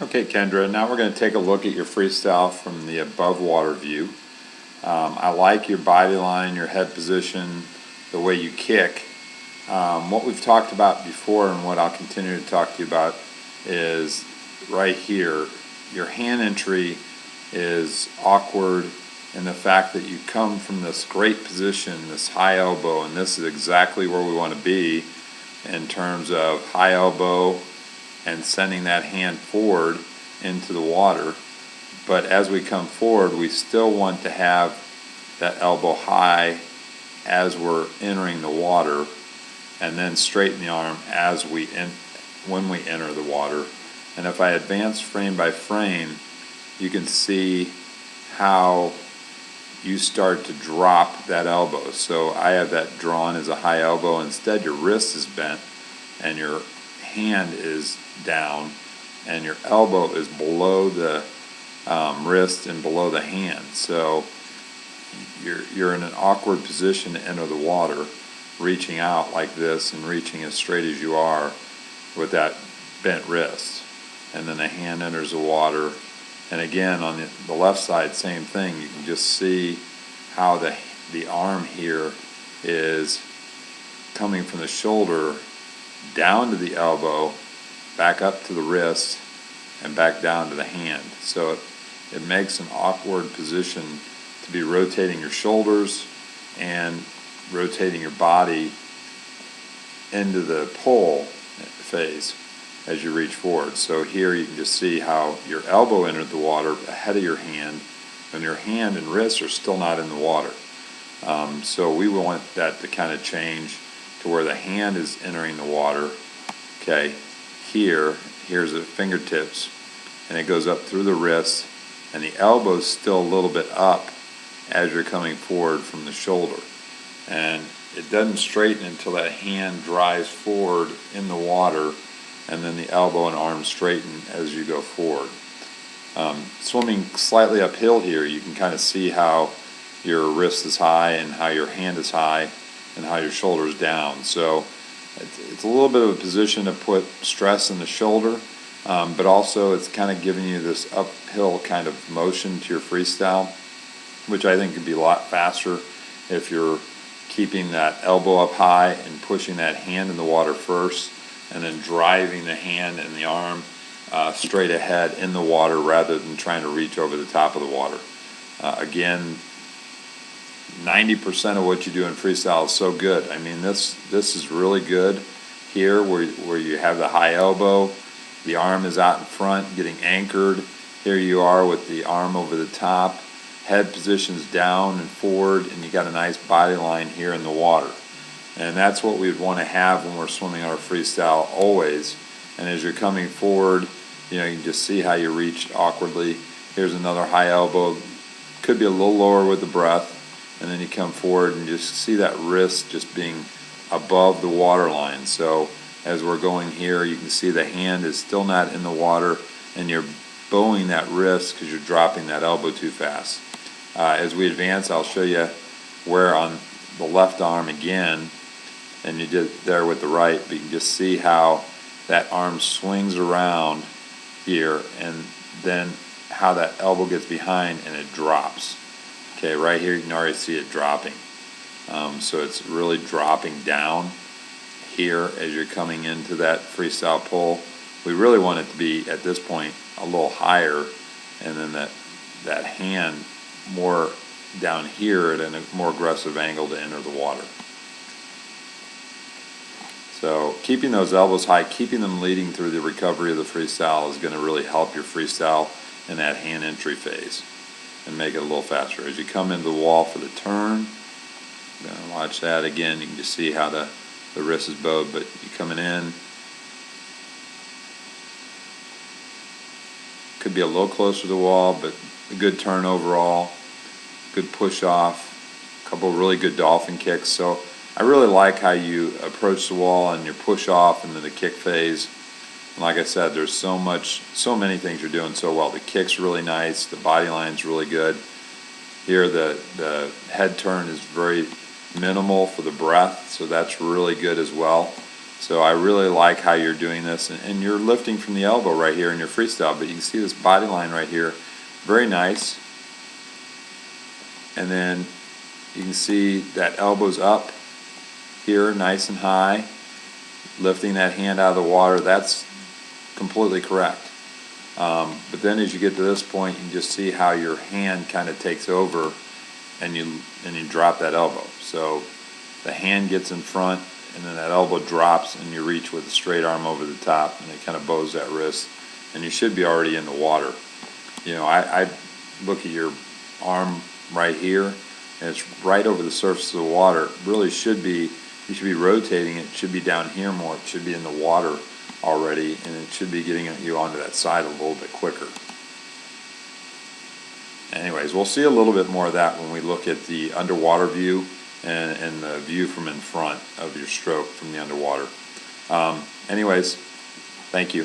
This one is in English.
Okay, Kendra, now we're going to take a look at your freestyle from the above water view. I like your body line, your head position, the way you kick. What we've talked about before and what I'll continue to talk to you about is right here. Your hand entry is awkward in the fact that you come from this great position, this high elbow, and this is exactly where we want to be in terms of high elbow and sending that hand forward into the water. But as we come forward, we still want to have that elbow high as we're entering the water, and then straighten the arm as when we enter the water. And if I advance frame by frame, you can see how you start to drop that elbow. So I have that drawn as a high elbow. Instead, your wrist is bent and your hand is down and your elbow is below the wrist and below the hand. So you're in an awkward position to enter the water, reaching out like this and reaching as straight as you are with that bent wrist. And then the hand enters the water. And again, on the left side, same thing. You can just see how the arm here is coming from the shoulder down to the elbow, back up to the wrist, and back down to the hand. So it makes an awkward position to be rotating your shoulders and rotating your body into the pull phase as you reach forward. So here you can just see how your elbow entered the water ahead of your hand, and your hand and wrist are still not in the water. So we want that to kind of change to where the hand is entering the water. Okay, here's the fingertips, and it goes up through the wrist, and the elbow's still a little bit up as you're coming forward from the shoulder. And it doesn't straighten until that hand drives forward in the water, and then the elbow and arm straighten as you go forward. Swimming slightly uphill here, you can kind of see how your wrist is high and how your hand is high and how your shoulder is down. So it's a little bit of a position to put stress in the shoulder, but also it's kind of giving you this uphill kind of motion to your freestyle, which I think could be a lot faster if you're keeping that elbow up high and pushing that hand in the water first, and then driving the hand and the arm straight ahead in the water rather than trying to reach over the top of the water. Again, 90% of what you do in freestyle is so good. I mean, this is really good here where you have the high elbow, the arm is out in front getting anchored. Here you are with the arm over the top, head positions down and forward, and you got a nice body line here in the water. And that's what we would want to have when we're swimming our freestyle always. And as you're coming forward, you can just see how you reach awkwardly. Here's another high elbow. Could be a little lower with the breath. And then you come forward and just see that wrist just being above the water line. So as we're going here, you can see the hand is still not in the water, and you're bowing that wrist because you're dropping that elbow too fast. As we advance, I'll show you where on the left arm again, and you did there with the right, but you can just see how that arm swings around here, and then how that elbow gets behind and it drops. Okay, right here you can already see it dropping. So it's really dropping down here as you're coming into that freestyle pull. We really want it to be, at this point, a little higher, and then that hand more down here at a more aggressive angle to enter the water. So keeping those elbows high, keeping them leading through the recovery of the freestyle is going to really help your freestyle in that hand entry phase and make it a little faster. As you come into the wall for the turn, watch that again. You can just see how the wrist is bowed, but you coming in, could be a little closer to the wall, but a good turn overall, good push off, a couple of really good dolphin kicks. So I really like how you approach the wall and your push off and then the kick phase. And like I said, there's so many things you're doing so well. The kick's really nice, the body line's really good. Here the head turn is very minimal for the breath, so that's really good as well. So I really like how you're doing this, and you're lifting from the elbow right here in your freestyle, but you can see this body line right here, very nice. And then you can see that elbow's up here, nice and high, lifting that hand out of the water. That's completely correct. But then as you get to this point, you can just see how your hand kind of takes over, and you drop that elbow. So the hand gets in front, and then that elbow drops, and you reach with a straight arm over the top, and it kind of bows that wrist, and you should be already in the water. You know, I look at your arm right here, and it's right over the surface of the water. It really should be, you should be rotating it. It should be down here more. It should be in the water already, and it should be getting you onto that side a little bit quicker. Anyways, we'll see a little bit more of that when we look at the underwater view and the view from in front of your stroke from the underwater. Anyways, thank you.